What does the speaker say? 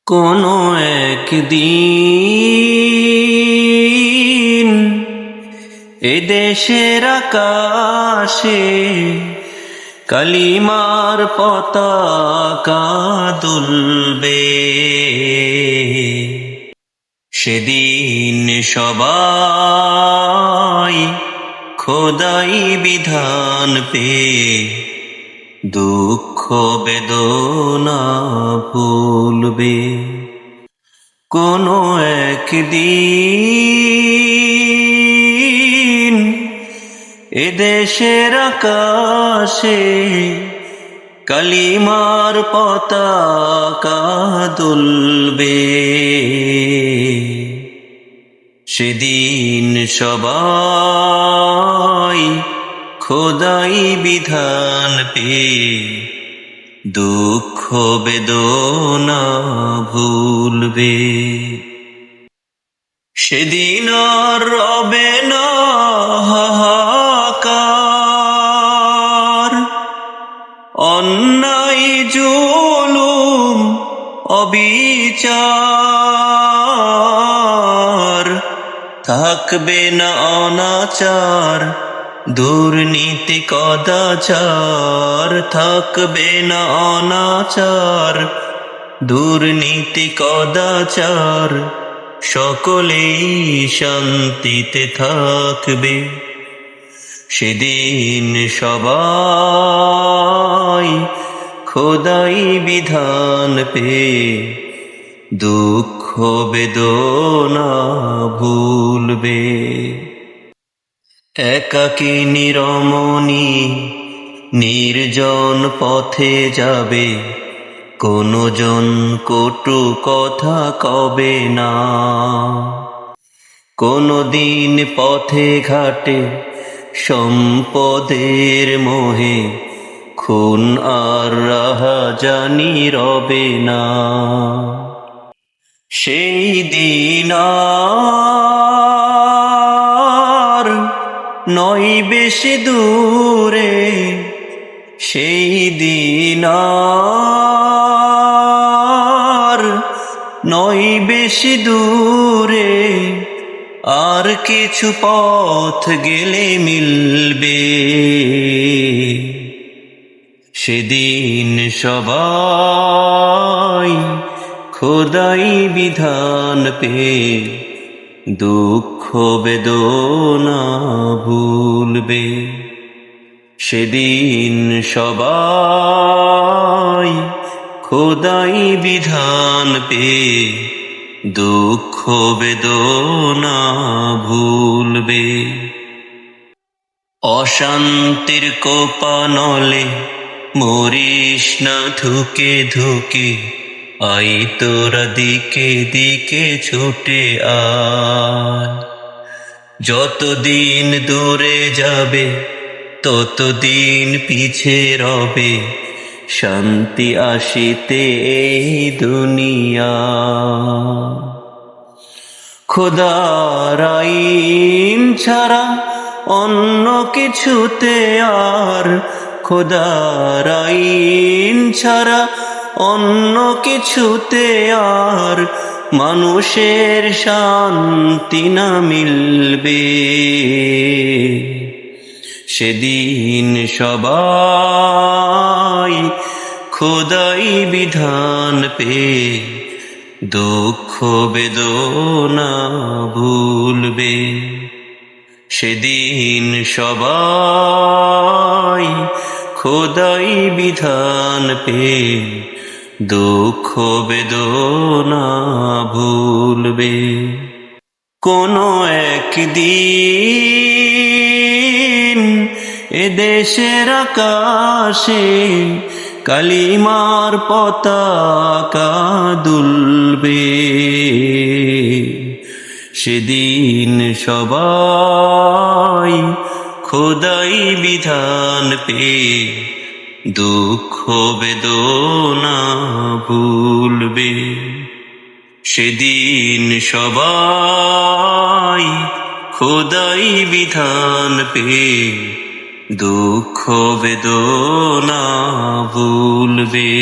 কোনো একদিন এ দেশের আকাশে কালিমার পতাকা দুলবে। সেদিন সবাই খোদাই বিধান পেয়ে দুঃখ বেদনা ভুলবে। কোনো একদিন এ দেশের আকাশে কালিমার পতাকা দুলবে। সেদিন সবাই খোদাই বিধান পেয়ে দুঃখ বেদনা ভুলবে। সেদিন আর রবে না হাহাকার, অন্যায় জুলুম অবিচার, থাকবে না অনাচার দুর্নীতি কদাচার, থাকবে না অনাচার দুর্নীতি কদাচার, সকলেই শান্তিতে থাকবে। সেদিন সবাই খোদাই বিধান পেয়ে দুঃখ বেদনা ভুলবে। একাকিনী রমণী নির্জন পথে যাবে, কোনো জন কটু কথা কবে না। কোনো দিন পথে ঘাটে সম্পদের মোহে খুন আর রাহাজানি রবে না। সেই দিন আর নয় বেশি দূরে, সেই দিন আর নয় বেশি দূরে, আর কিছু পথ গেলে মিলবে। সেদিন সবাই খোদাই বিধান পেয়ে দুঃখ বেদনা ভুলবে। সেদিন সবাই খোদাই বিধান পেয়ে দুঃখ বেদনা ভুলবে। অশান্তির কোপানলে মরিস না ধুকে ধুকে, আই তোরা দিকে দিকে ছুটে আয়। যতদিন দূরে যাবে ততদিন পিছে রবে, শান্তি আসিতে এই দুনিয়া। খোদার আইন ছাড়া অন্য কিছুতে আর, খোদার আইন ছাড়া অন্য কিছুতে আর মানুষের শান্তি না মিলবে। সেদিন সবাই খোদাই বিধান পেয়ে দুঃখ বেদনা ভুলবে। সেদিন সবাই খোদাই বিধান পেয়ে দুঃখ বেদনা ভুলবে। কোনো একদিন এ দেশের আকাশে কালিমার পতাকা দুলবে। সেদিন সবাই খোদাই বিধান পেয়ে দুঃখ বেদনা ভুলবে। সেদিন সবাই খোদাই বিধান পেয়ে দুঃখ বেদনা ভুলবে।